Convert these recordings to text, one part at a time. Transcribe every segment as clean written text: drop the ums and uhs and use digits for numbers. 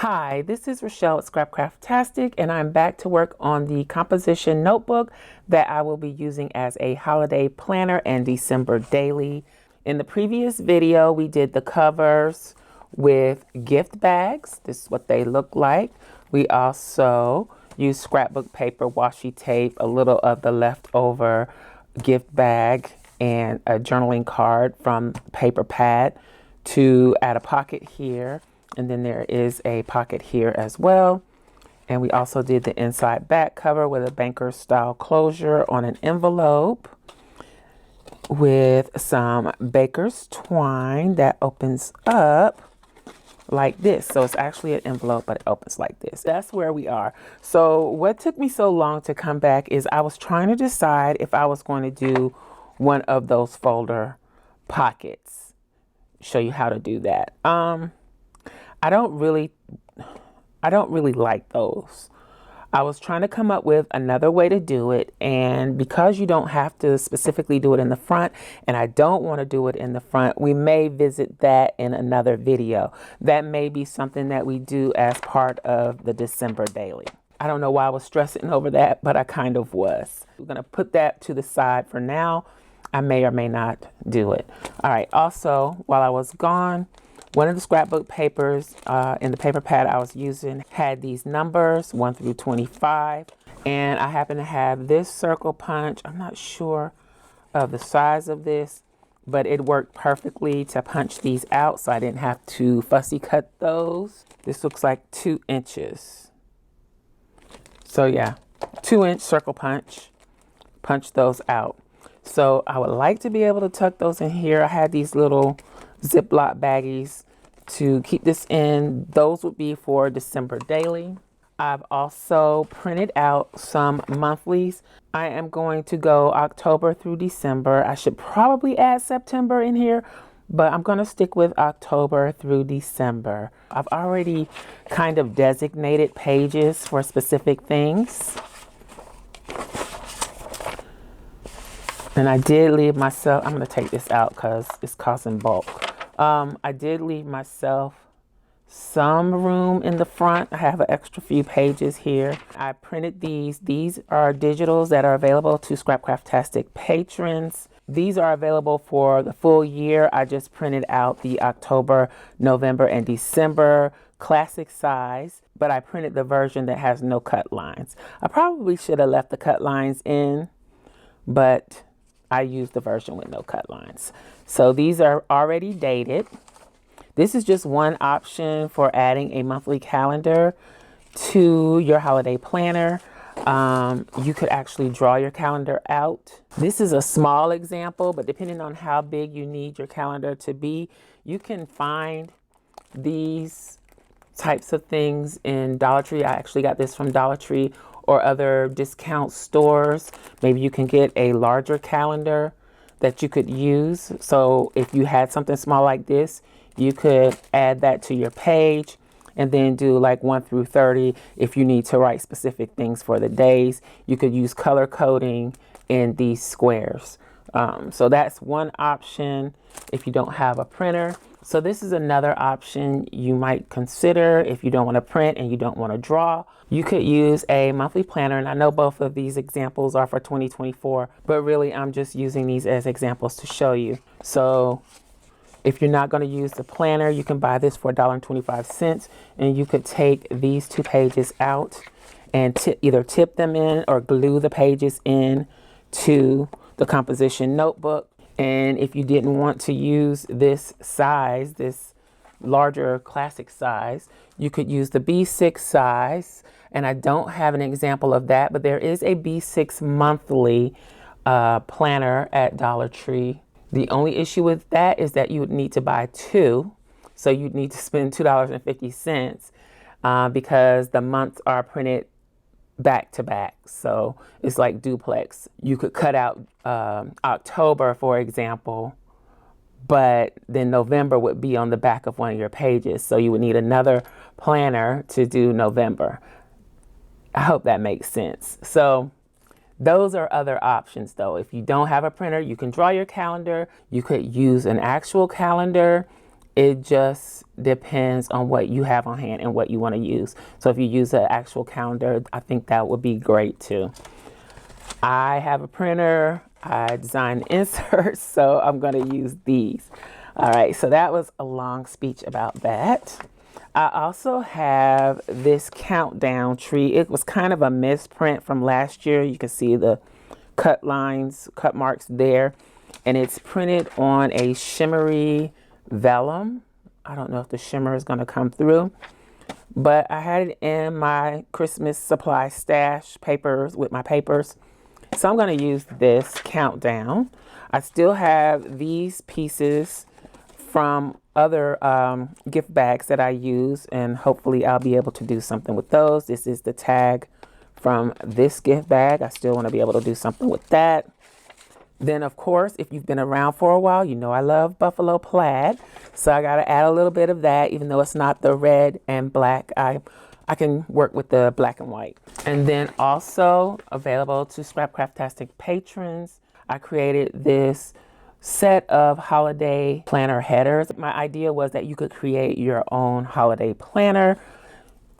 Hi, this is Rachelle at Scrapcraftastic, and I'm back to work on the composition notebook that I will be using as a holiday planner and December daily. In the previous video, we did the covers with gift bags. This is what they look like. We also used scrapbook paper, washi tape, a little of the leftover gift bag, and a journaling card from paper pad to add a pocket here. And then there is a pocket here as well. And we also did the inside back cover with a banker style closure on an envelope with some baker's twine that opens up like this. So it's actually an envelope, but it opens like this. That's where we are. So what took me so long to come back is I was trying to decide if I was going to do one of those folder pockets. Show you how to do that. I don't really like those. I was trying to come up with another way to do it, and because you don't have to specifically do it in the front, and I don't want to do it in the front, we may visit that in another video. That may be something that we do as part of the December daily. I don't know why I was stressing over that, but I kind of was. We're going to put that to the side for now. I may or may not do it. All right. Also, while I was gone, one of the scrapbook papers in the paper pad I was using had these numbers 1 through 25. And I happen to have this circle punch. I'm not sure of the size of this, but it worked perfectly to punch these out, so I didn't have to fussy cut those. This looks like 2 inches. So yeah, 2-inch circle punch. Punch those out. So I would like to be able to tuck those in here. I had these little Ziploc baggies to keep this in. Those would be for December daily. I've also printed out some monthlies. I am going to go October through December. I should probably add September in here, but I'm going to stick with October through December. I've already kind of designated pages for specific things. And I did leave myself, I'm going to take this out because it's causing bulk. I did leave myself some room in the front. I have an extra few pages here. I printed these. These are digitals that are available to Scrapcraftastic patrons. These are available for the full year. I just printed out the October, November, and December classic size, but I printed the version that has no cut lines. I probably should have left the cut lines in, but I used the version with no cut lines. So these are already dated. This is just one option for adding a monthly calendar to your holiday planner. You could actually draw your calendar out. This is a small example, but depending on how big you need your calendar to be, you can find these types of things in Dollar Tree. I actually got this from Dollar Tree or other discount stores. Maybe you can get a larger calendar that you could use. So if you had something small like this, you could add that to your page and then do like 1 through 30. If you need to write specific things for the days, you could use color coding in these squares. So that's one option if you don't have a printer. So this is another option you might consider if you don't want to print and you don't want to draw. You could use a monthly planner, and I know both of these examples are for 2024, but really I'm just using these as examples to show you. So if you're not going to use the planner, you can buy this for $1.25, and you could take these 2 pages out and either tip them in or glue the pages in to the composition notebook. And if you didn't want to use this size, this larger classic size, you could use the B6 size. And I don't have an example of that, but there is a B6 monthly planner at Dollar Tree. The only issue with that is that you would need to buy 2. So you'd need to spend $2.50 because the months are printed back to back. So it's like duplex. You could cut out October, for example, but then November would be on the back of one of your pages. So you would need another planner to do November. I hope that makes sense. So those are other options though. If you don't have a printer, you can draw your calendar. You could use an actual calendar It just depends on what you have on hand and what you want to use. So if you use an actual calendar, I think that would be great too. I have a printer. I design inserts, so I'm going to use these. All right, so that was a long speech about that. I also have this countdown tree. It was kind of a misprint from last year. You can see the cut lines, cut marks there. And it's printed on a shimmery vellum. I don't know if the shimmer is going to come through, but I had it in my Christmas supply stash papers with my papers. So I'm going to use this countdown. I still have these pieces from other gift bags that I use, and hopefully I'll be able to do something with those. This is the tag from this gift bag. I still want to be able to do something with that. Then, of course, if you've been around for a while, you know I love buffalo plaid. So I got to add a little bit of that, even though it's not the red and black. I can work with the black and white. And then also available to Scrapcraftastic patrons, I created this set of holiday planner headers. My idea was that you could create your own holiday planner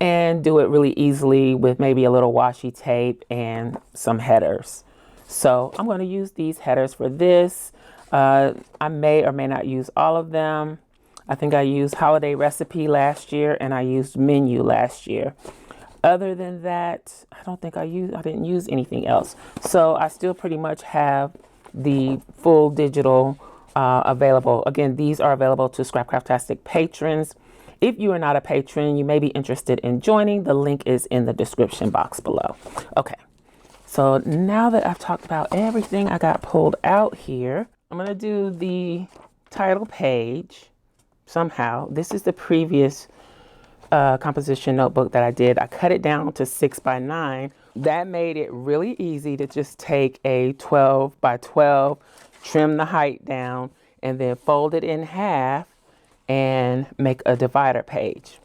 and do it really easily with maybe a little washi tape and some headers. So I'm going to use these headers for this. I may or may not use all of them. I think I used holiday recipe last year and I used menu last year. Other than that, I don't think I didn't use anything else. So I still pretty much have the full digital available. Again, these are available to Scrapcraftastic patrons. If you are not a patron, you may be interested in joining. The link is in the description box below. Okay, so now that I've talked about everything I got pulled out here, I'm going to do the title page somehow. This is the previous composition notebook that I did. I cut it down to 6 by 9. That made it really easy to just take a 12 by 12, trim the height down, and then fold it in half and make a divider page.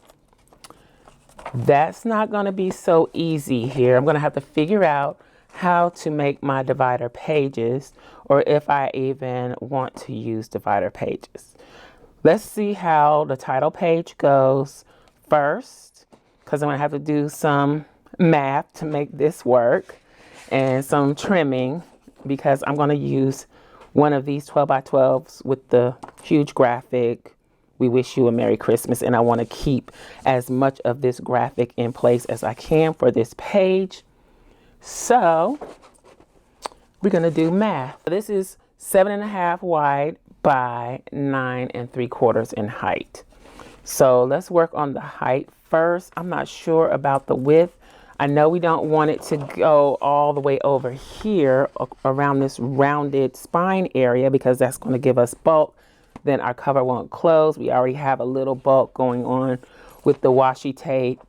That's not going to be so easy here. I'm going to have to figure out how to make my divider pages, or if I even want to use divider pages. Let's see how the title page goes first, because I'm going to have to do some math to make this work and some trimming, because I'm going to use one of these 12 by 12s with the huge graphic, "We wish you a Merry Christmas," and I want to keep as much of this graphic in place as I can for this page. So we're going to do math. This is 7.5 wide by 9 3/4 in height. So let's work on the height first. I'm not sure about the width. I know we don't want it to go all the way over here around this rounded spine area, because that's going to give us bulk. Then our cover won't close. We already have a little bulk going on with the washi tape.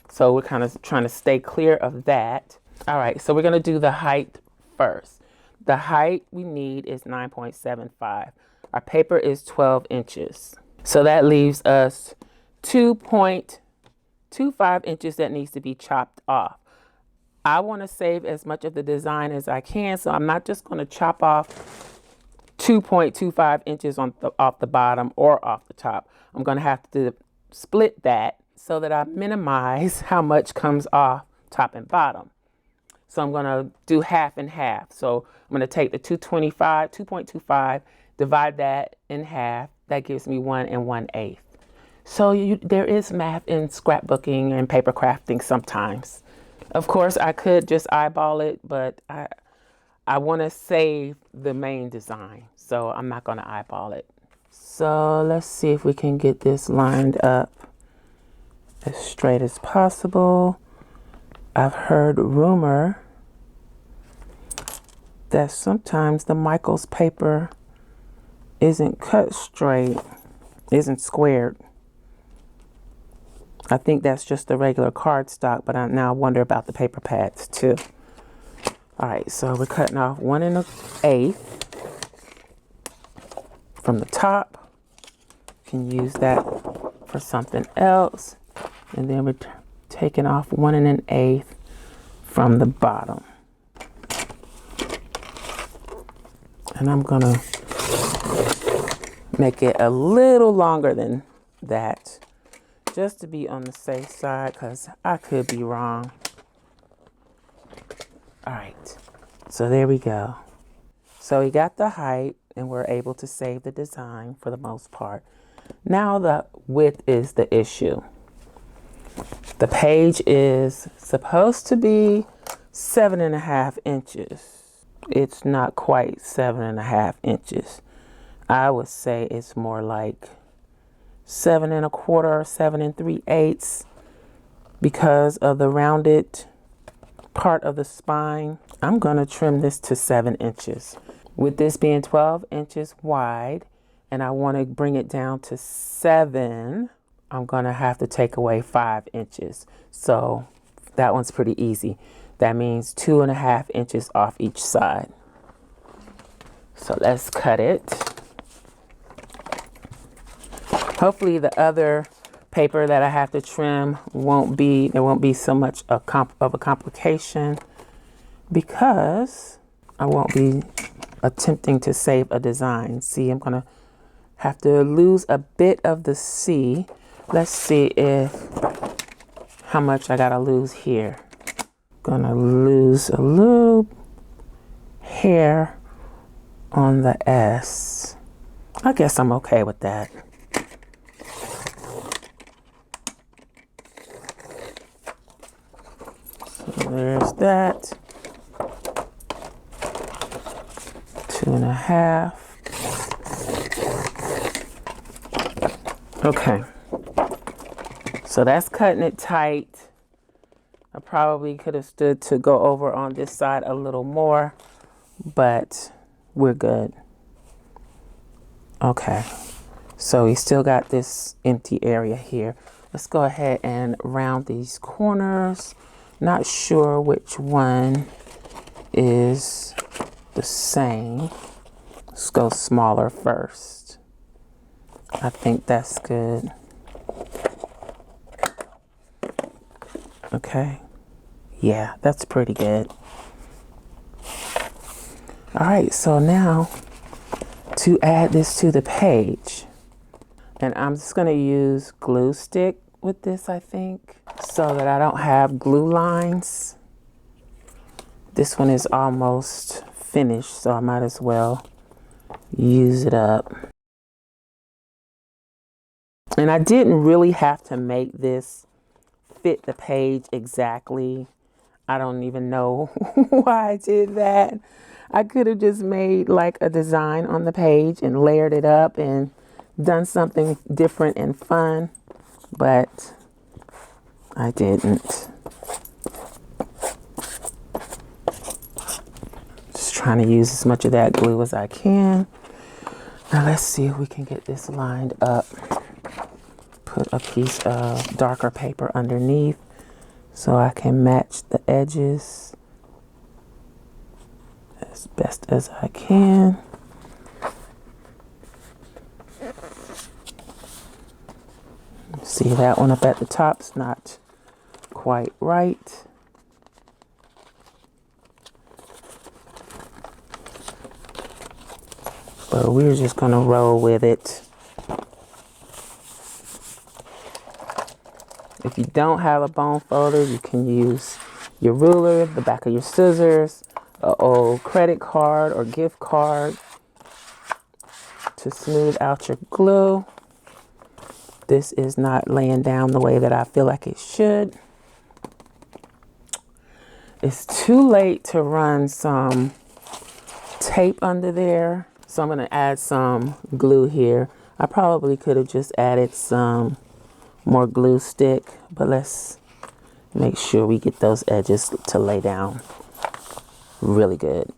So we're kind of trying to stay clear of that. All right, so we're going to do the height first. The height we need is 9.75. Our paper is 12 inches. So that leaves us 2.25 inches that needs to be chopped off. I want to save as much of the design as I can, so I'm not just going to chop off 2.25 inches off the bottom or off the top. I'm going to have to split that so that I minimize how much comes off top and bottom. So I'm going to do half and half. So I'm going to take the 2.25, divide that in half. That gives me 1 1/8. So there is math in scrapbooking and paper crafting sometimes. Of course, I could just eyeball it, but I want to save the main design, so I'm not going to eyeball it. So let's see if we can get this lined up as straight as possible. I've heard rumor that sometimes the Michaels paper isn't cut straight, isn't squared. I think that's just the regular cardstock, but I now wonder about the paper pads too. All right, so we're cutting off 1 1/8 from the top. You can use that for something else. And then we're taking off 1 1/8 from the bottom. And I'm gonna make it a little longer than that, just to be on the safe side, because I could be wrong. All right, so there we go. So we got the height and we're able to save the design for the most part. Now the width is the issue. The page is supposed to be 7.5 inches. It's not quite 7.5 inches. I would say it's more like 7.25, 7 3/8, because of the rounded part of the spine. I'm gonna trim this to 7 inches. With this being 12 inches wide, and I wanna bring it down to 7, I'm gonna have to take away 5 inches. So that one's pretty easy. That means 2.5 inches off each side. So let's cut it. Hopefully the other paper that I have to trim there won't be so much of a complication, because I won't be attempting to save a design. See, I'm gonna have to lose a bit of the C. Let's see how much I gotta lose here. Gonna lose a little hair on the S. I guess I'm okay with that. So there's that. 2.5. Okay. So that's cutting it tight. I probably could have stood to go over on this side a little more, but we're good. Okay. So we still got this empty area here. Let's go ahead and round these corners. Not sure which one is the same. Let's go smaller first. I think that's good. Okay. Yeah, that's pretty good. All right, so now to add this to the page, and I'm just going to use glue stick with this, I think, so that I don't have glue lines. This one is almost finished, so I might as well use it up. And I didn't really have to make this fit the page exactly. I don't even know why I did that. I could have just made like a design on the page and layered it up and done something different and fun, but I didn't. Just trying to use as much of that glue as I can. Now let's see if we can get this lined up. Put a piece of darker paper underneath so I can match the edges as best as I can. See, that one up at the top's not quite right. But we're just gonna roll with it. If you don't have a bone folder, you can use your ruler, the back of your scissors, an old credit card or gift card to smooth out your glue. This is not laying down the way that I feel like it should. It's too late to run some tape under there, so I'm gonna add some glue here. I probably could have just added some more glue stick, but let's make sure we get those edges to lay down really good.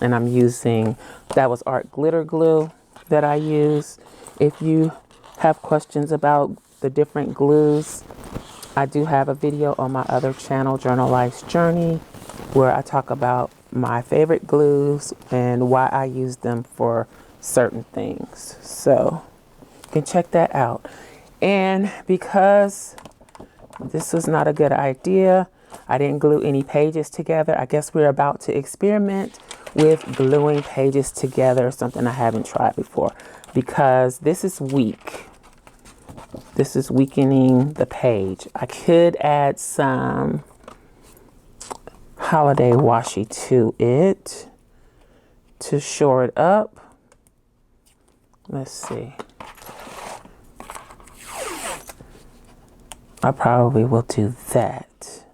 And I'm using, that was art glitter glue that I use. If you have questions about the different glues, I do have a video on my other channel, Journal Life's Journey, where I talk about my favorite glues and why I use them for certain things. So you can check that out. And because this was not a good idea, I didn't glue any pages together. I guess we're about to experiment with gluing pages together, something I haven't tried before. because this is weak. This is weakening the page. I could add some holiday washi to it to shore it up. Let's see. I probably will do that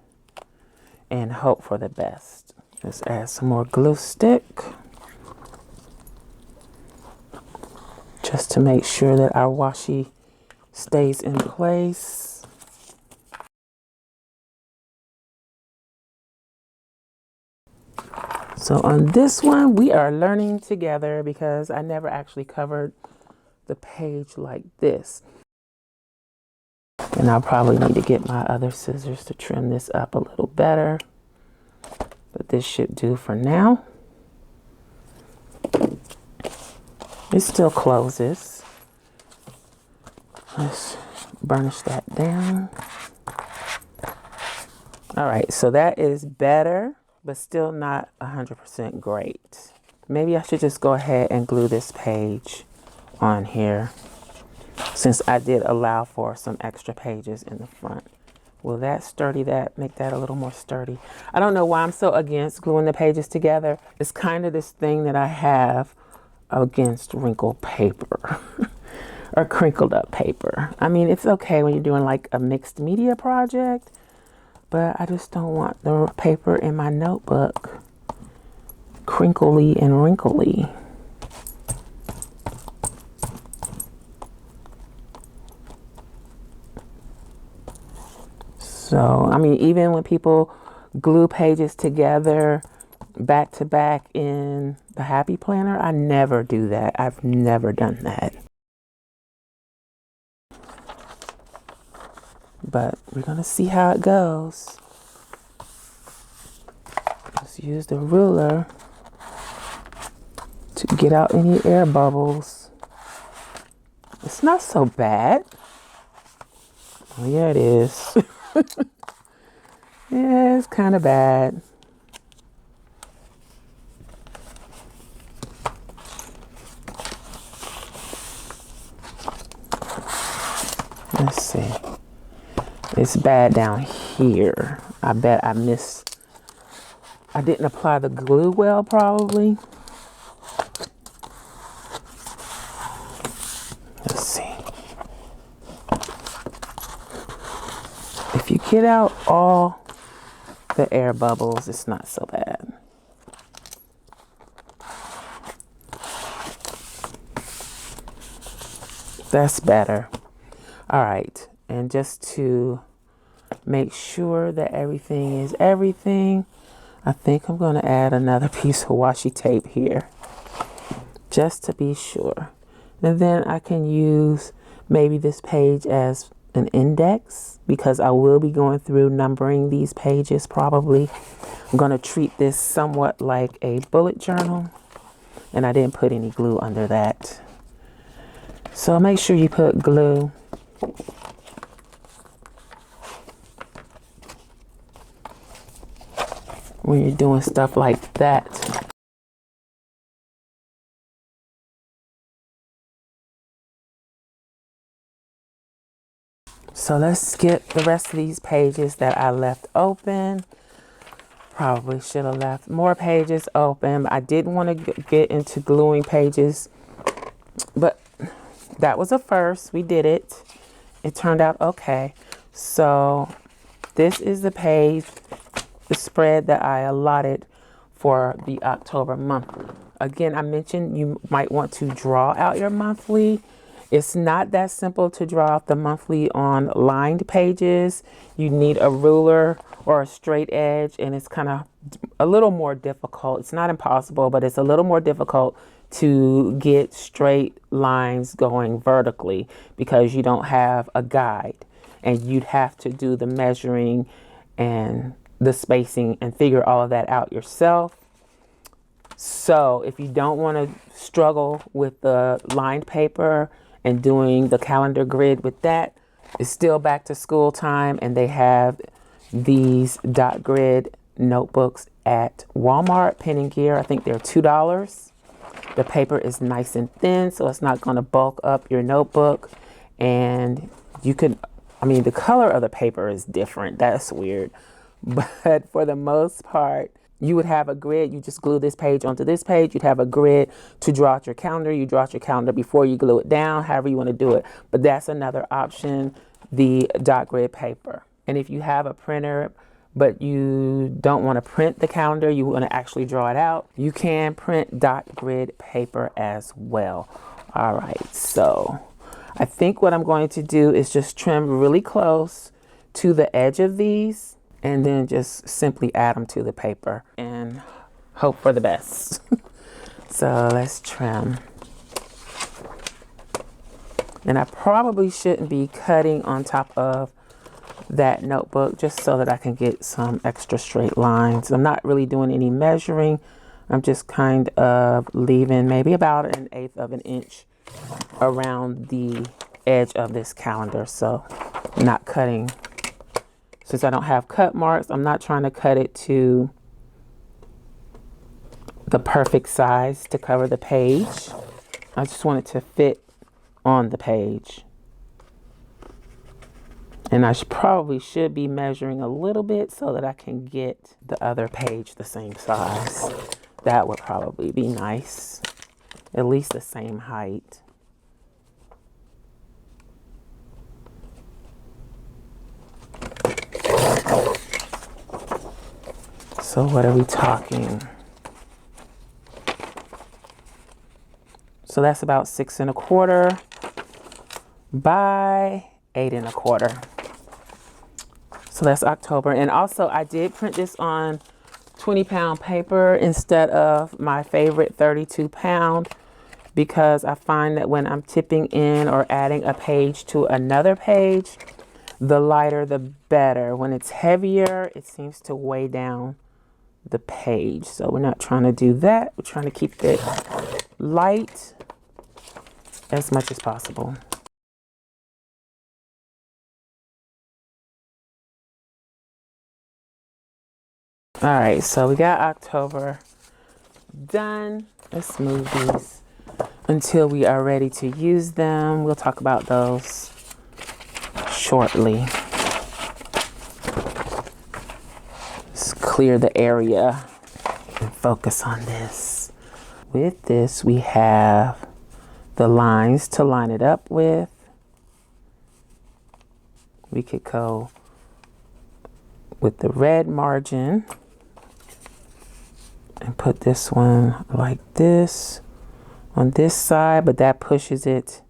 and hope for the best. Let's add some more glue stick just to make sure that our washi stays in place. So on this one, we are learning together because I never actually covered the page like this. And I'll probably need to get my other scissors to trim this up a little better. But this should do for now. It still closes. Let's burnish that down. All right, so that is better, but still not 100% great. Maybe I should just go ahead and glue this page on here, since I did allow for some extra pages in the front. Will that sturdy that, make that a little more sturdy? I don't know why I'm so against gluing the pages together. It's kind of this thing that I have against wrinkled paper or crinkled up paper. I mean, it's okay when you're doing like a mixed media project, but I just don't want the paper in my notebook crinkly and wrinkly. So, I mean, even when people glue pages together back to back in the Happy Planner, I never do that. I've never done that. But we're going to see how it goes. Just use the ruler to get out any air bubbles. It's not so bad. Oh, yeah, it is. Yeah, it's kind of bad. Let's see. It's bad down here. I bet I didn't apply the glue well, probably. Let's see. If you get out all the air bubbles, it's not so bad. That's better. All right, and just to make sure that everything is everything, I think I'm going to add another piece of washi tape here just to be sure. And then I can use maybe this page as an index, because I will be going through numbering these pages probably. I'm going to treat this somewhat like a bullet journal, and I didn't put any glue under that. So make sure you put glue. When you're doing stuff like that. So let's skip the rest of these pages that I left open. Probably should have left more pages open. I didn't want to get into gluing pages, but that was a first. We did it. It turned out okay. So this is the page, the spread that I allotted for the October monthly. Again, I mentioned you might want to draw out your monthly. It's not that simple to draw out the monthly on lined pages. You need a ruler or a straight edge, and it's kind of a little more difficult. It's not impossible, but it's a little more difficult to get straight lines going vertically because you don't have a guide, and you'd have to do the measuring and the spacing and figure all of that out yourself. So if you don't want to struggle with the lined paper and doing the calendar grid with that, it's still back to school time, and they have these dot grid notebooks at Walmart, Pen and Gear. I think they're $2. The paper is nice and thin, so it's not going to bulk up your notebook. And you can, I mean, the color of the paper is different. That's weird. But for the most part, you would have a grid. You just glue this page onto this page. You'd have a grid to draw out your calendar. You draw out your calendar before you glue it down, however you want to do it. But that's another option, the dot grid paper. And if you have a printer, but you don't want to print the calendar, you want to actually draw it out, you can print dot grid paper as well. All right, so I think what I'm going to do is just trim really close to the edge of these and then just simply add them to the paper and hope for the best. So let's trim. And I probably shouldn't be cutting on top of that notebook, just so that I can get some extra straight lines. I'm not really doing any measuring. I'm just kind of leaving maybe about 1/8 of an inch around the edge of this calendar. So not cutting, since I don't have cut marks, I'm not trying to cut it to the perfect size to cover the page. I just want it to fit on the page. And I probably should be measuring a little bit so that I can get the other page the same size. That would probably be nice. At least the same height. So what are we talking? So that's about 6 1/4 by 8 1/4. So that's October. And also I did print this on 20-pound paper instead of my favorite 32-pound, because I find that when I'm tipping in or adding a page to another page, the lighter the better. When it's heavier, it seems to weigh down the page. So we're not trying to do that. We're trying to keep it light as much as possible. All right, so we got October done. Let's move these until we are ready to use them. We'll talk about those shortly. Let's clear the area and focus on this. With this, we have the lines to line it up with. We could go with the red margin and put this one like this on this side, but that pushes it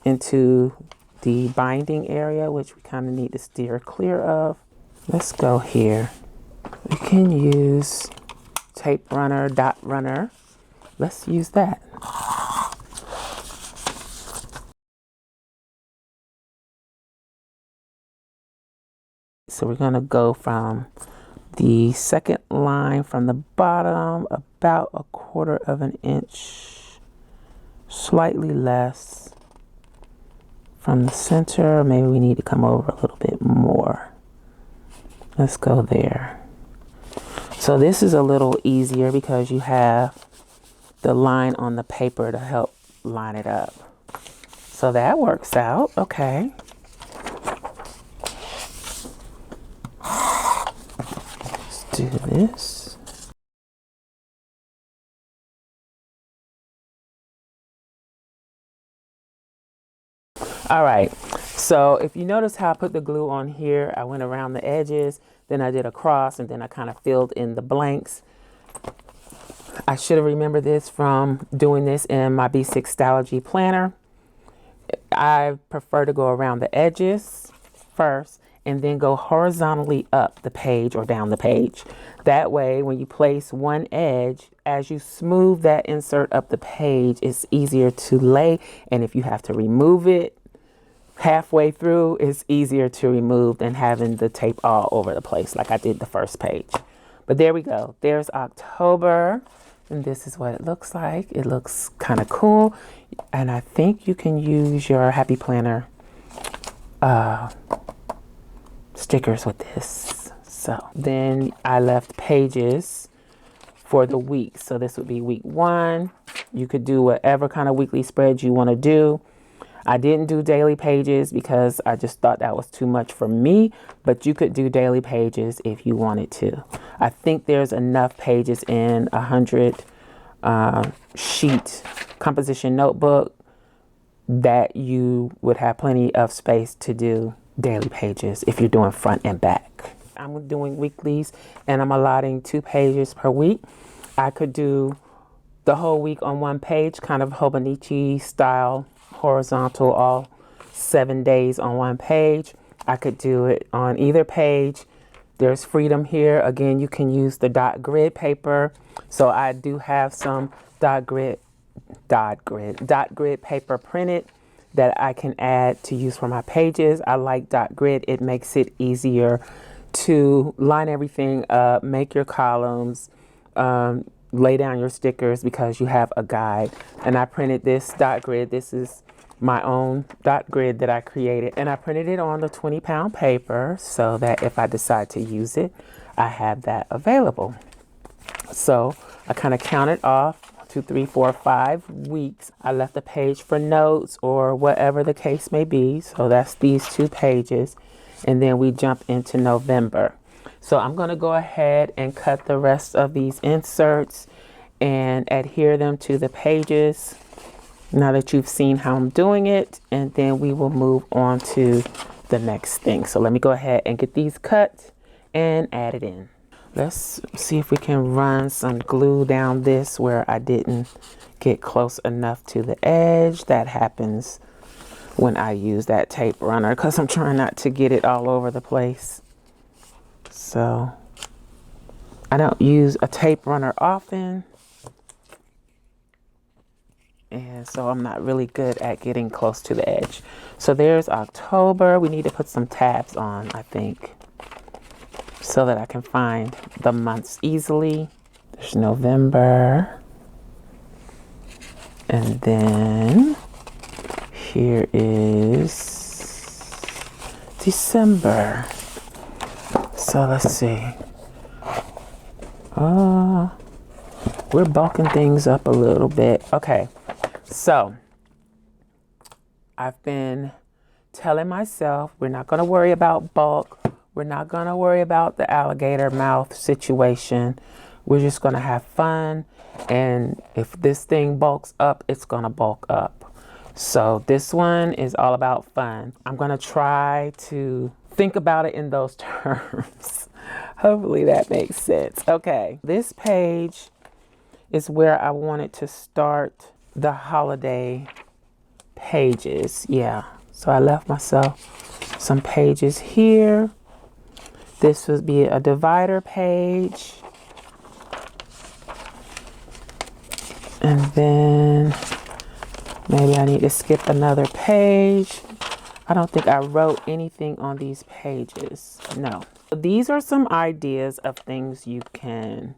into the binding area, which we kind of need to steer clear of. Let's go here. We can use tape runner, dot runner. Let's use that. So we're going to go from the second line from the bottom, about 1/4 of an inch, slightly less from the center. Maybe we need to come over a little bit more. Let's go there. So this is a little easier because you have the line on the paper to help line it up. So that works out. Okay. Do this. All right, so if you notice how I put the glue on here, I went around the edges, then I did a cross, and then I kind of filled in the blanks. I should have remembered this from doing this in my B6 Stylogy planner. I prefer to go around the edges first and then go horizontally up the page or down the page. That way, when you place one edge, as you smooth that insert up the page, it's easier to lay. And if you have to remove it halfway through, it's easier to remove than having the tape all over the place like I did the first page. But there we go. There's October. And this is what it looks like. It looks kind of cool. And I think you can use your Happy Planner stickers with this. So then I left pages for the week. So this would be week 1, You could do whatever kind of weekly spread you want to do. I didn't do daily pages because I just thought that was too much for me, but you could do daily pages if you wanted to. I think there's enough pages in 100 sheet composition notebook that you would have plenty of space to do daily pages if you're doing front and back. I'm doing weeklies and I'm allotting 2 pages per week. I could do the whole week on one page, kind of Hobonichi style, horizontal, all 7 days on one page. I could do it on either page. There's freedom here. Again, you can use the dot grid paper. So I do have some dot grid paper printed that I can add to use for my pages. I like dot grid. It makes it easier to line everything up, make your columns, lay down your stickers because you have a guide. And I printed this dot grid. This is my own dot grid that I created, and I printed it on the 20-pound paper so that if I decide to use it, I have that available. So I kind of counted off 2, 3, 4, 5 weeks. I left a page for notes or whatever the case may be. So that's these 2 pages. And then we jump into November. So I'm going to go ahead and cut the rest of these inserts and adhere them to the pages now that you've seen how I'm doing it, and then we will move on to the next thing. So let me go ahead and get these cut and add it in. Let's see if we can run some glue down this where I didn't get close enough to the edge. That happens when I use that tape runner because I'm trying not to get it all over the place. So I don't use a tape runner often, and so I'm not really good at getting close to the edge. So there's October. We need to put some tabs on, I think, so that I can find the months easily. There's November. And then here is December. So let's see. We're bulking things up a little bit. Okay. So I've been telling myself we're not going to worry about bulk. We're not going to worry about the alligator mouth situation. We're just going to have fun. And if this thing bulks up, it's going to bulk up. So this one is all about fun. I'm going to try to think about it in those terms. Hopefully that makes sense. Okay, this page is where I wanted to start the holiday pages. Yeah, so I left myself some pages here. This would be a divider page. And then maybe I need to skip another page. I don't think I wrote anything on these pages. No. These are some ideas of things you can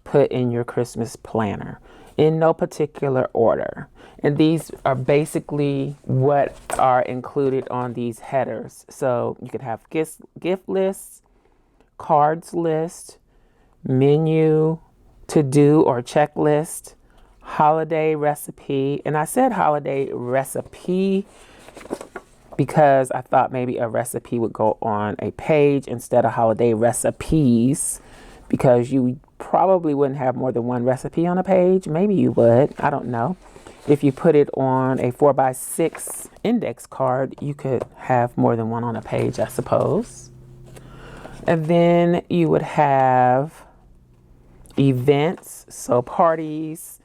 put in your Christmas planner in no particular order. And these are basically what are included on these headers. So you could have gift lists, cards list, menu, to-do or checklist, holiday recipe. And I said holiday recipe because I thought maybe a recipe would go on a page instead of holiday recipes, because you probably wouldn't have more than one recipe on a page. Maybe you would, I don't know. If you put it on a 4x6 index card, you could have more than one on a page, I suppose. And then you would have events, so parties,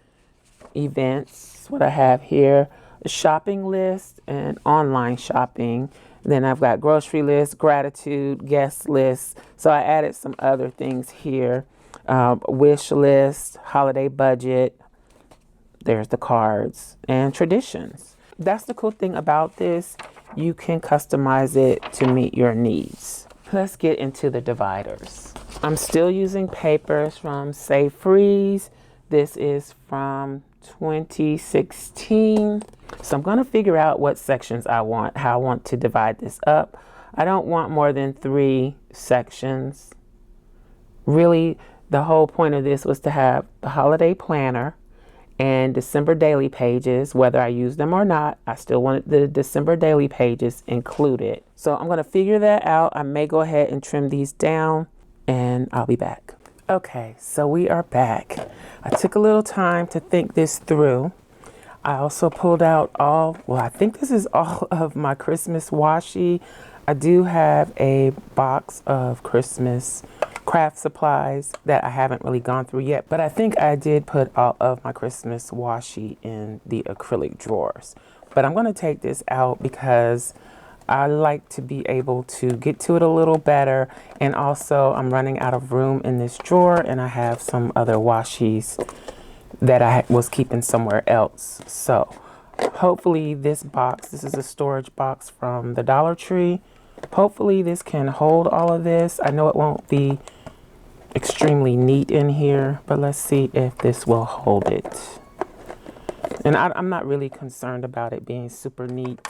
events, what I have here, a shopping list and online shopping. Then I've got grocery list, gratitude, guest list. So I added some other things here. Wish list, holiday budget. There's the cards and traditions. That's the cool thing about this. You can customize it to meet your needs. Let's get into the dividers. I'm still using papers from Save Freeze. This is from 2016. So I'm going to figure out what sections I want, how I want to divide this up. I don't want more than 3 sections. Really, the whole point of this was to have the holiday planner and December daily pages. Whether I use them or not, I still wanted the December daily pages included. So I'm going to figure that out. I may go ahead and trim these down, and I'll be back. Okay, so we are back. I took a little time to think this through. I also pulled out I think this is all of my Christmas washi. I do have a box of Christmas craft supplies that I haven't really gone through yet, but I think I did put all of my Christmas washi in the acrylic drawers. But I'm going to take this out because I like to be able to get to it a little better, and also I'm running out of room in this drawer, and I have some other washis that I was keeping somewhere else. So hopefully this is a storage box from the Dollar Tree. Hopefully this can hold all of this. I know it won't be extremely neat in here, but let's see if this will hold it. And I'm not really concerned about it being super neat.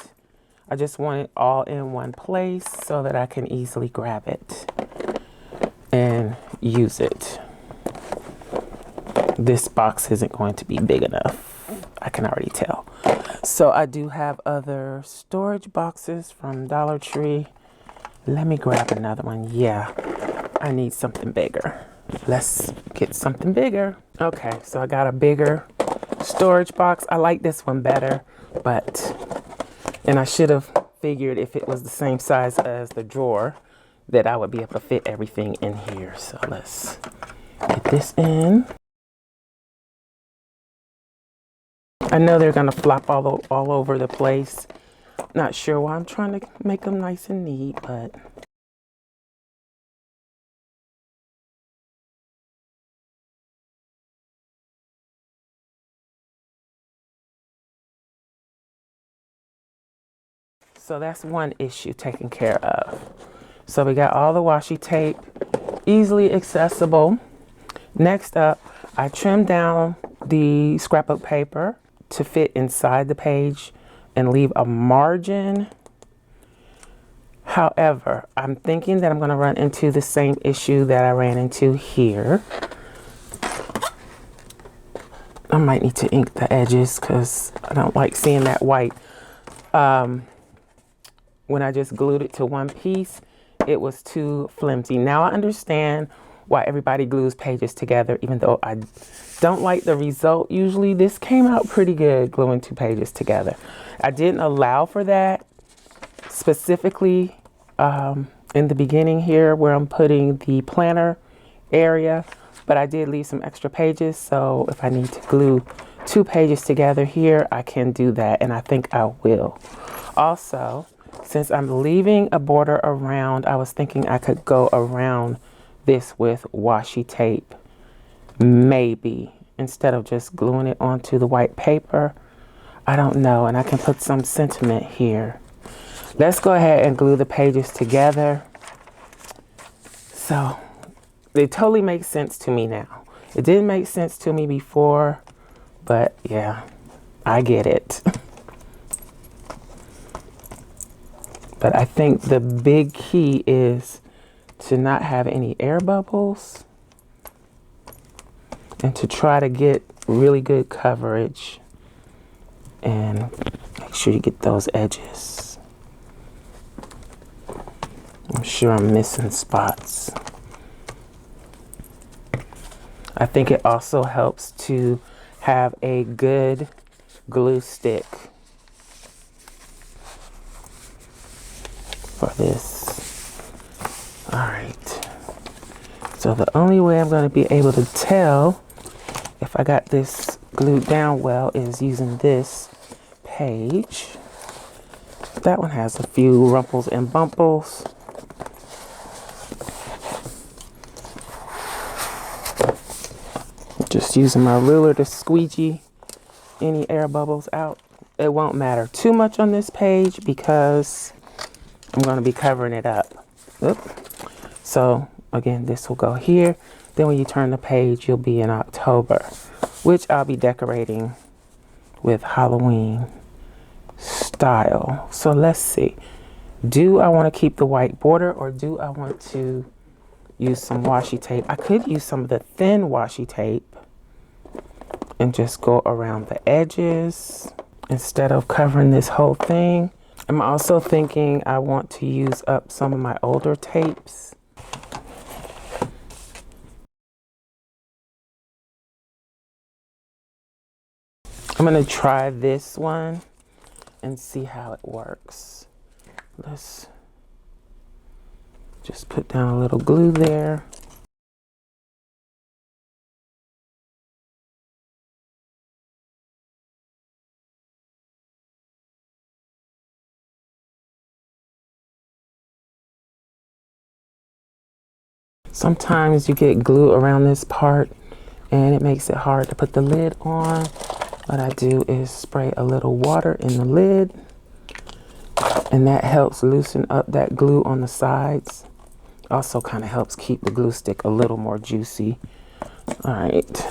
I just want it all in one place so that I can easily grab it and use it. This box isn't going to be big enough. I can already tell. So I do have other storage boxes from Dollar Tree. Let me grab another one. Yeah, I need something bigger. Let's get something bigger. Okay, so I got a bigger storage box. I like this one better, and I should have figured if it was the same size as the drawer that I would be able to fit everything in here. So let's get this in. I know they're gonna flop all over the place. Not sure why I'm trying to make them nice and neat, but so that's one issue taken care of. So we got all the washi tape, easily accessible. Next up, I trimmed down the scrapbook paper to fit inside the page and leave a margin. However, I'm thinking that I'm going to run into the same issue that I ran into here. I might need to ink the edges because I don't like seeing that white. When I just glued it to one piece, it was too flimsy. Now I understand why everybody glues pages together, even though I don't like the result. Usually this came out pretty good gluing two pages together. I didn't allow for that specifically in the beginning here where I'm putting the planner area, but I did leave some extra pages. So if I need to glue two pages together here, I can do that, and I think I will. Also, since I'm leaving a border around, I was thinking I could go around this with washi tape, maybe, instead of just gluing it onto the white paper. I don't know, and I can put some sentiment here. Let's go ahead and glue the pages together. So it totally makes sense to me now. It didn't make sense to me before, but yeah, I get it. But I think the big key is to not have any air bubbles and to try to get really good coverage and make sure you get those edges. I'm sure I'm missing spots. I think it also helps to have a good glue stick for this. All right, so the only way I'm going to be able to tell if I got this glued down well is using this page. That one has a few rumples and bumples. Just using my ruler to squeegee any air bubbles out. It won't matter too much on this page because I'm going to be covering it up. Oop. So again, this will go here. Then when you turn the page, you'll be in October, which I'll be decorating with Halloween style. So let's see. Do I want to keep the white border, or do I want to use some washi tape? I could use some of the thin washi tape. and just go around the edges instead of covering this whole thing. I'm also thinking I want to use up some of my older tapes. I'm going to try this one and see how it works. Let's just put down a little glue there. Sometimes you get glue around this part and it makes it hard to put the lid on. What I do is spray a little water in the lid, and that helps loosen up that glue on the sides. Also kind of helps keep the glue stick a little more juicy. All right.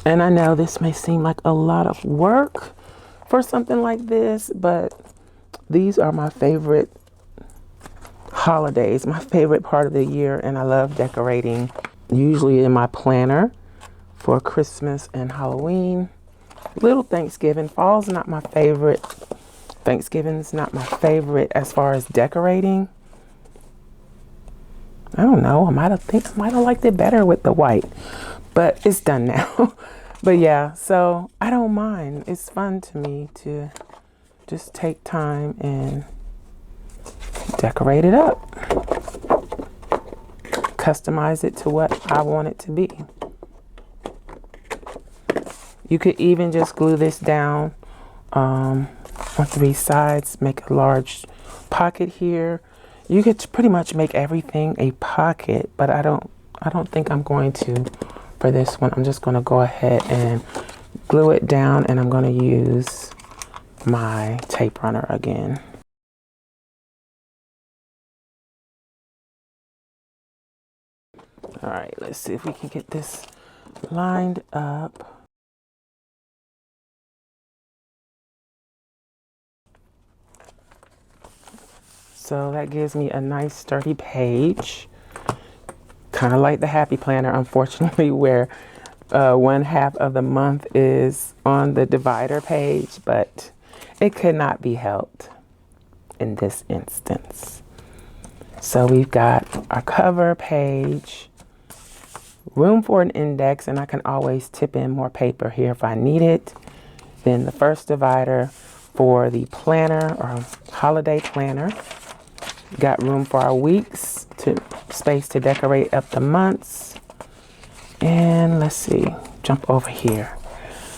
And I know this may seem like a lot of work for something like this, but these are my favorite holidays, my favorite part of the year, and I love decorating, usually in my planner for Christmas and Halloween. Little Thanksgiving. Fall's not my favorite. Thanksgiving's not my favorite as far as decorating. I don't know. I might have liked it better with the white, but it's done now. But yeah, so I don't mind. It's fun to me to just take time and decorate it up. Customize it to what I want it to be. You could even just glue this down on 3 sides, make a large pocket here. You could pretty much make everything a pocket, but I don't think I'm going to for this one. I'm just going to go ahead and glue it down, and I'm going to use my tape runner again. All right, let's see if we can get this lined up. So that gives me a nice sturdy page, kind of like the Happy Planner, unfortunately, where 1/2 of the month is on the divider page, but it could not be helped in this instance. So we've got our cover page, room for an index, and I can always tip in more paper here if I need it. Then the first divider for the planner or holiday planner. Got room for our weeks, space to decorate up the months. And let's see, jump over here.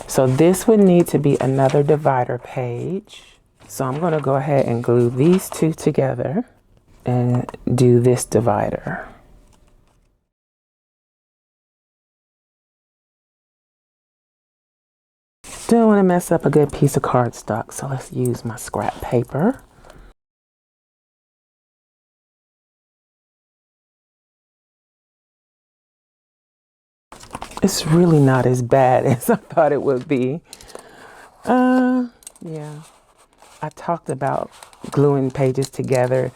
So this would need to be another divider page. So I'm going to go ahead and glue these two together and do this divider. Don't want to mess up a good piece of cardstock, so let's use my scrap paper. It's really not as bad as I thought it would be. Yeah, I talked about gluing pages together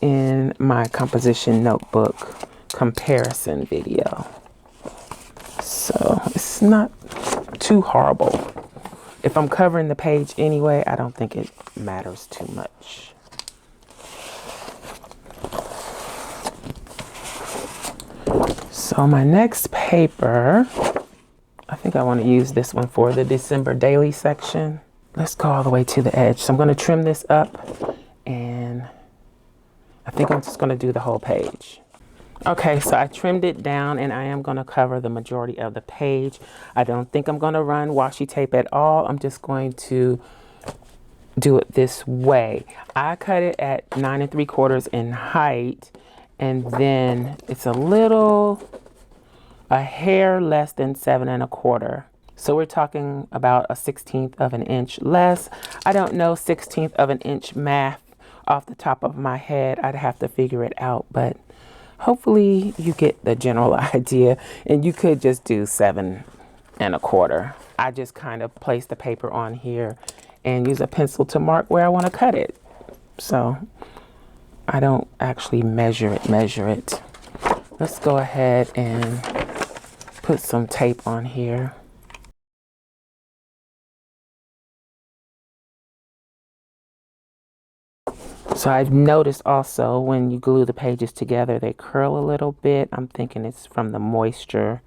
in my composition notebook comparison video. So it's not too horrible. If I'm covering the page anyway, I don't think it matters too much. So my next paper, I think I want to use this one for the December daily section. Let's go all the way to the edge. So I'm going to trim this up, and I think I'm just going to do the whole page. Okay, so I trimmed it down, and I am going to cover the majority of the page. I don't think I'm going to run washi tape at all. I'm just going to do it this way. I cut it at 9 3/4 in height, and then it's a hair less than 7 1/4. So we're talking about a 1/16 of an inch less. I don't know 1/16 of an inch math off the top of my head. I'd have to figure it out, but hopefully you get the general idea, and you could just do 7 1/4. I just kind of place the paper on here and use a pencil to mark where I want to cut it. So I don't actually measure it. Let's go ahead and put some tape on here. So I've noticed also when you glue the pages together, they curl a little bit. I'm thinking it's from the moisture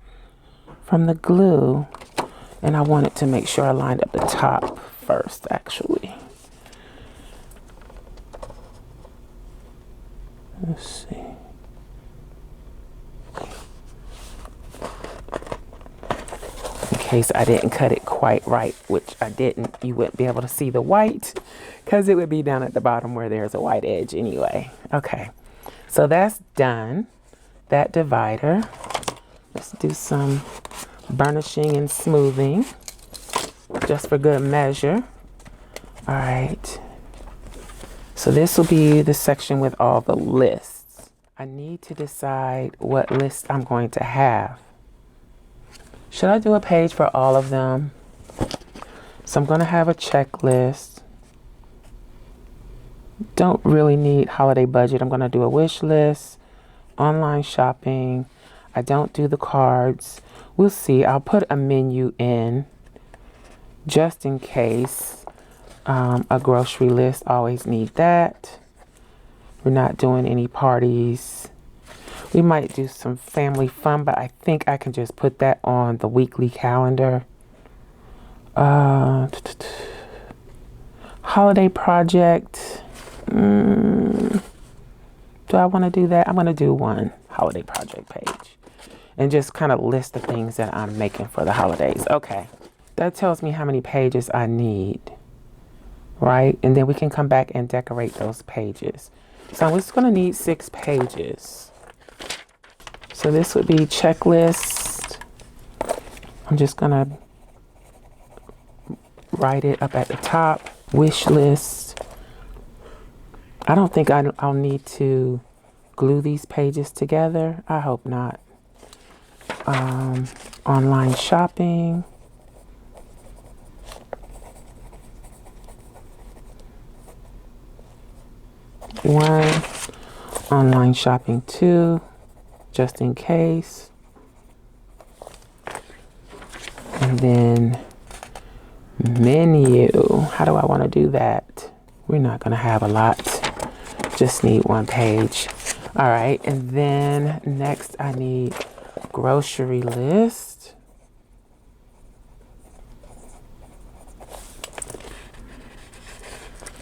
from the glue. And I wanted to make sure I lined up the top first, actually. Let's see. In case I didn't cut it quite right, which I didn't, you wouldn't be able to see the white because it would be down at the bottom where there's a white edge anyway. Okay, so that's done. That divider. Let's do some burnishing and smoothing just for good measure. All right. So this will be the section with all the lists. I need to decide what list I'm going to have. Should I do a page for all of them? So I'm going to have a checklist. Don't really need holiday budget. I'm going to do a wish list, online shopping. I don't do the cards. We'll see. I'll put a menu in just in case. A grocery list, always need that. We're not doing any parties. We might do some family fun, but I think I can just put that on the weekly calendar. Holiday project. Do I want to do that? I'm going to do one holiday project page and just kind of list the things that I'm making for the holidays. Okay. That tells me how many pages I need, right? And then we can come back and decorate those pages. So I'm just going to need 6 pages. So this would be checklist. I'm just going to write it up at the top. Wish list. I don't think I'll need to glue these pages together. I hope not. Online shopping. One. Online shopping 2. Just in case. And then menu. How do I want to do that? We're not going to have a lot. Just need 1 page. All right. And then next I need grocery list.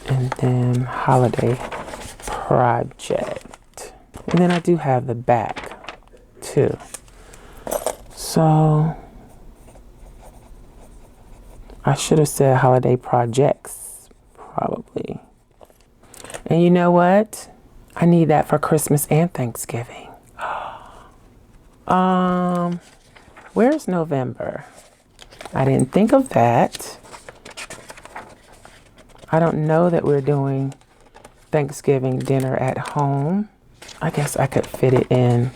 And then holiday project. And then I do have the back too. So I should have said holiday projects probably. And you know what? I need that for Christmas and Thanksgiving. Where's November? I didn't think of that. I don't know that we're doing Thanksgiving dinner at home. I guess I could fit it in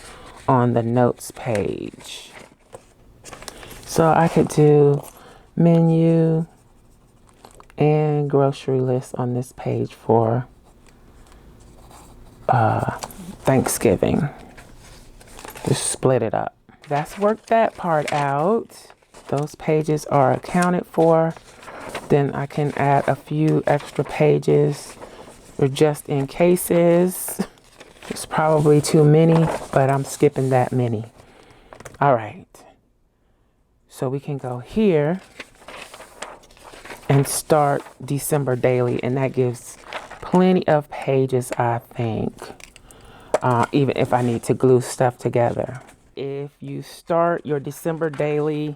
on the notes page. So I could do menu and grocery list on this page for Thanksgiving. Just split it up. That's worked that part out. Those pages are accounted for. Then I can add a few extra pages or just in cases. It's probably too many, but I'm skipping that many. All right. So we can go here and start December daily, and that gives plenty of pages, I think, even if I need to glue stuff together. If you start your December daily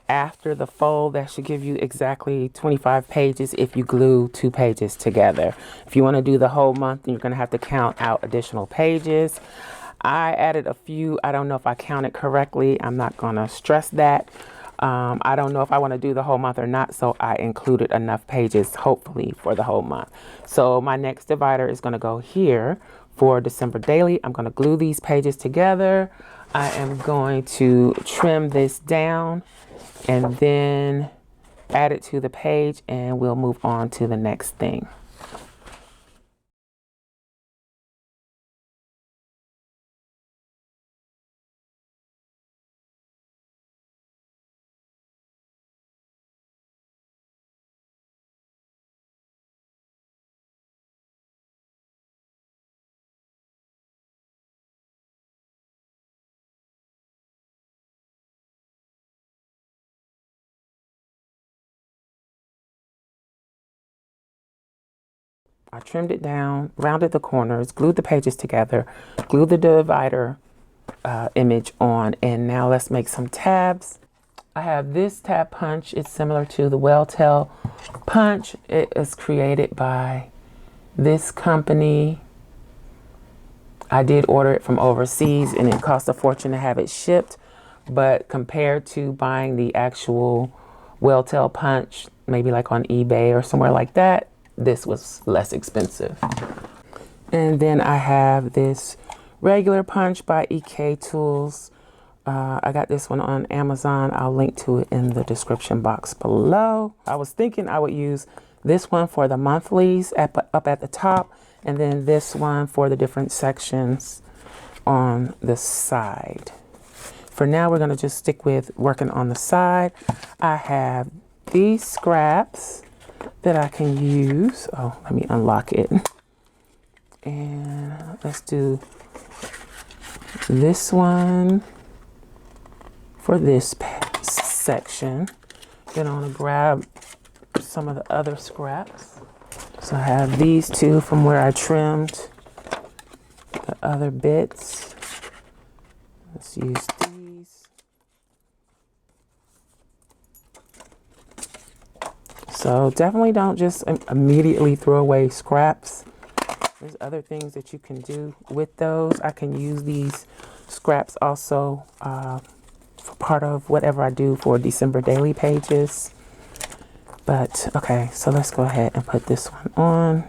after the fold, that should give you exactly 25 pages if you glue 2 pages together. If you want to do the whole month, then you're going to have to count out additional pages. I added a few. I don't know if I counted correctly. I'm not going to stress that. I don't know if I want to do the whole month or not, so I included enough pages, hopefully, for the whole month. So my next divider is going to go here for December daily. I'm going to glue these pages together. I am going to trim this down and then add it to the page, and we'll move on to the next thing. I trimmed it down, rounded the corners, glued the pages together, glued the divider image on, and now let's make some tabs. I have this tab punch. It's similar to the Welltail punch. It is created by this company. I did order it from overseas and it cost a fortune to have it shipped, but compared to buying the actual Welltail punch, maybe like on eBay or somewhere like that, this was less expensive. And then I have this regular punch by EK Tools. I got this one on Amazon. I'll link to it in the description box below. I was thinking I would use this one for the monthlies up at the top, and then this one for the different sections on the side. For now, we're going to just stick with working on the side. I have these scraps that I can use. Oh, let me unlock it. And let's do this one for this section. Then I'm going to grab some of the other scraps. So I have these two from where I trimmed the other bits. Let's use these. So definitely don't just immediately throw away scraps. There's other things that you can do with those. I can use these scraps also for part of whatever I do for December daily pages. But okay, so let's go ahead and put this one on.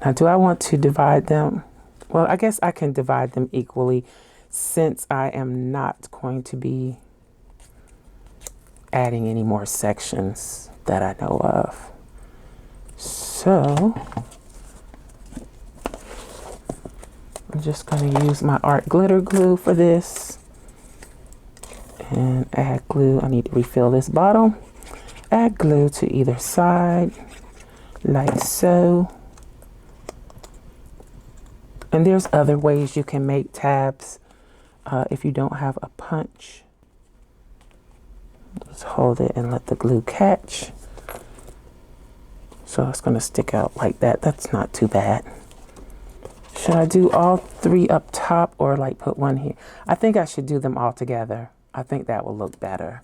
Now, do I want to divide them? Well, I guess I can divide them equally since I am not going to be adding any more sections that I know of. So I'm just going to use my art glitter glue for this and add glue. I need to refill this bottle. Add glue to either side like so. And there's other ways you can make tabs if you don't have a punch. Just hold it and let the glue catch. So it's going to stick out like that. That's not too bad. Should I do all three up top or like put one here? I think I should do them all together. I think that will look better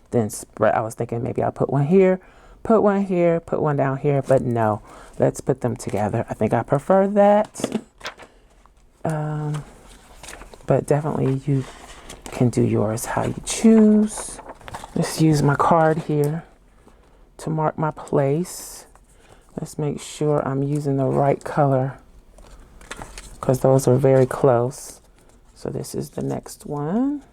than spread. I was thinking maybe I'll put one here, put one here, put one down here, but no, let's put them together. I think I prefer that. But definitely you can do yours how you choose. Let's use my card here to mark my place. Let's make sure I'm using the right color because those are very close. So this is the next one.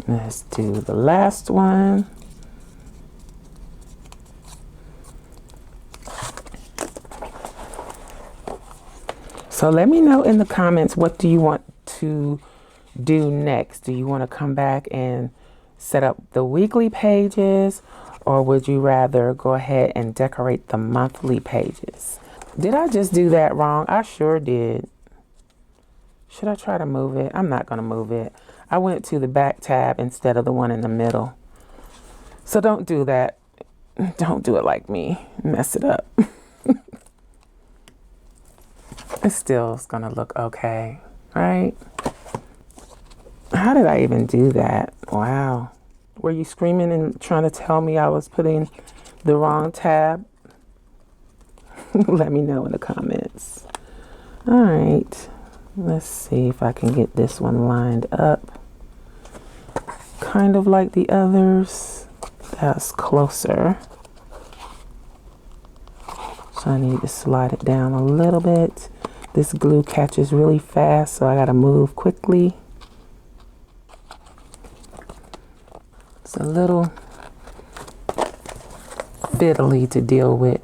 Let's do the last one. So let me know in the comments, what do you want to do next? Do you want to come back and set up the weekly pages, or would you rather go ahead and decorate the monthly pages? Did I just do that wrong? I sure did. Should I try to move it? I'm not going to move it. I went to the back tab instead of the one in the middle. So don't do that. Don't do it like me. Mess it up. It still is going to look okay, right? How did I even do that? Wow. Were you screaming and trying to tell me I was putting the wrong tab? Let me know in the comments. All right, let's see if I can get this one lined up. Kind of like the others. That's closer. So I need to slide it down a little bit. This glue catches really fast, so I gotta move quickly. It's a little fiddly to deal with,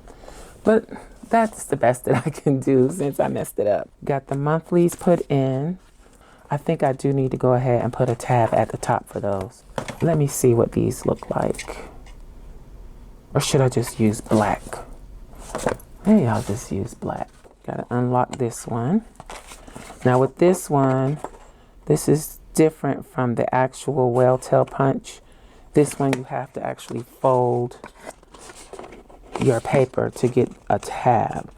but that's the best that I can do since I messed it up. Got the monthlies put in. I think I do need to go ahead and put a tab at the top for those. Let me see what these look like. Or should I just use black? Maybe I'll just use black. Gotta unlock this one. Now with this one, this is different from the actual whale tail punch. This one you have to actually fold your paper to get a tab.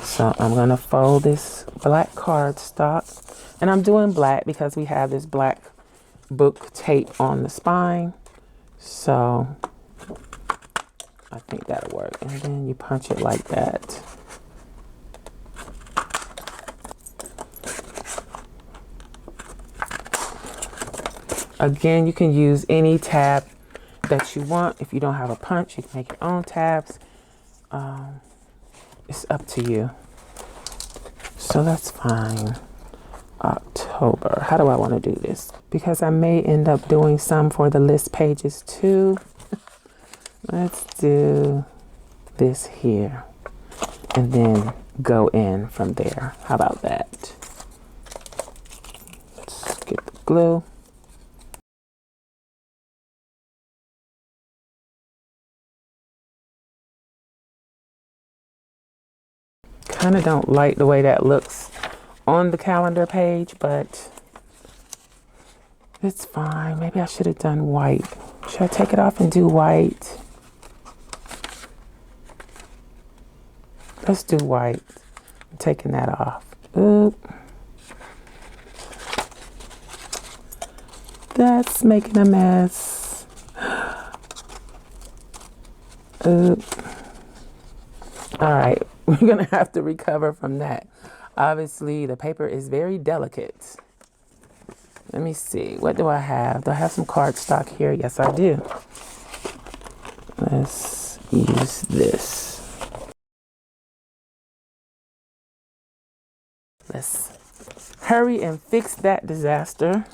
So I'm gonna fold this black cardstock, and I'm doing black because we have this black book tape on the spine. So I think that'll work. And then you punch it like that. Again, you can use any tab that you want. If you don't have a punch, you can make your own tabs. It's up to you. So that's fine. October. How do I want to do this? Because I may end up doing some for the list pages too. Let's do this here and then go in from there. How about that? Let's get the glue. Kind of don't like the way that looks on the calendar page, but it's fine. Maybe I should have done white. Should I take it off and do white? Let's do white. I'm taking that off. Oop. That's making a mess. Oop. All right, we're gonna have to recover from that. Obviously, the paper is very delicate. Let me see, what do I have? Do I have some cardstock here? Yes, I do. Let's use this. Let's hurry and fix that disaster.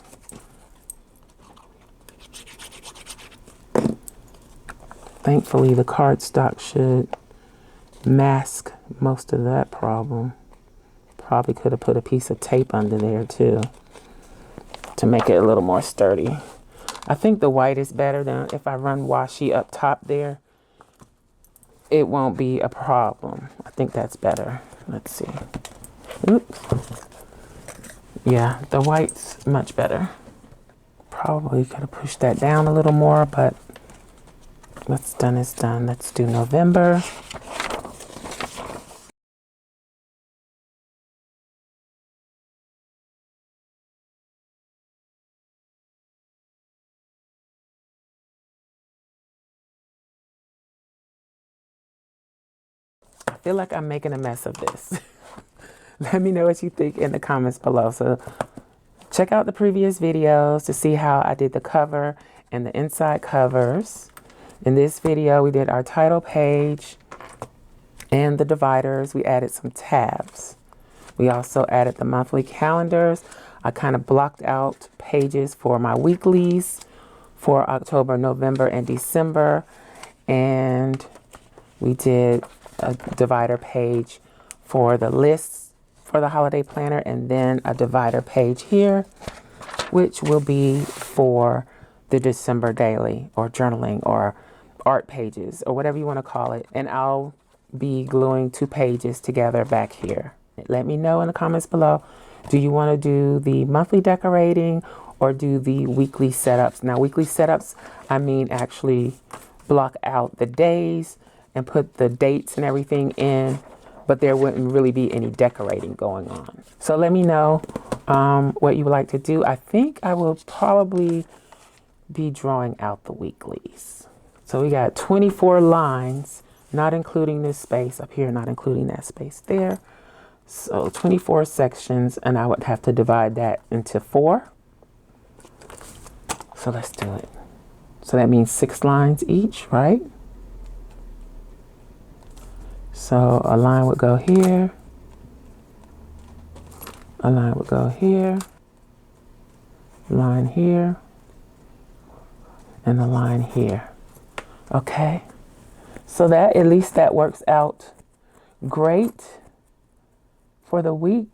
Thankfully, the cardstock should mask most of that problem. Probably could have put a piece of tape under there too to make it a little more sturdy. I think the white is better than if I run washi up top there. It won't be a problem. I think that's better. Let's see. Oops. Yeah, the white's much better. Probably could have pushed that down a little more, but what's done is done. Let's do November. I feel like I'm making a mess of this. Let me know what you think in the comments below. So check out the previous videos to see how I did the cover and the inside covers. In this video, we did our title page and the dividers. We added some tabs. We also added the monthly calendars. I kind of blocked out pages for my weeklies for October, November, and December. And we did a divider page for the lists for the holiday planner, and then a divider page here, which will be for the December daily or journaling or art pages or whatever you want to call it. And I'll be gluing 2 pages together back here. Let me know in the comments below. Do you want to do the monthly decorating or do the weekly setups? Now, weekly setups, I mean actually block out the days and put the dates and everything in, but there wouldn't really be any decorating going on. So let me know what you would like to do. I think I will probably be drawing out the weeklies. So we got 24 lines, not including this space up here, not including that space there. So 24 sections, and I would have to divide that into 4. So let's do it. So that means 6 lines each, right? So a line would go here, a line would go here, line here, and a line here. Okay, so that, at least that works out great for the week.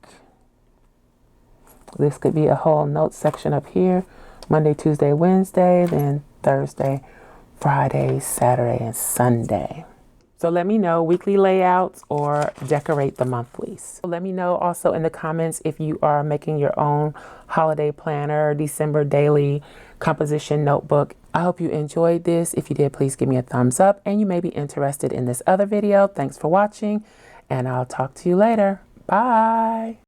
This could be a whole note section up here, Monday, Tuesday, Wednesday, then Thursday, Friday, Saturday, and Sunday. So let me know weekly layouts or decorate the monthlies. Let me know also in the comments if you are making your own holiday planner, December daily composition notebook. I hope you enjoyed this. If you did, please give me a thumbs up, and you may be interested in this other video. Thanks for watching, and I'll talk to you later. Bye.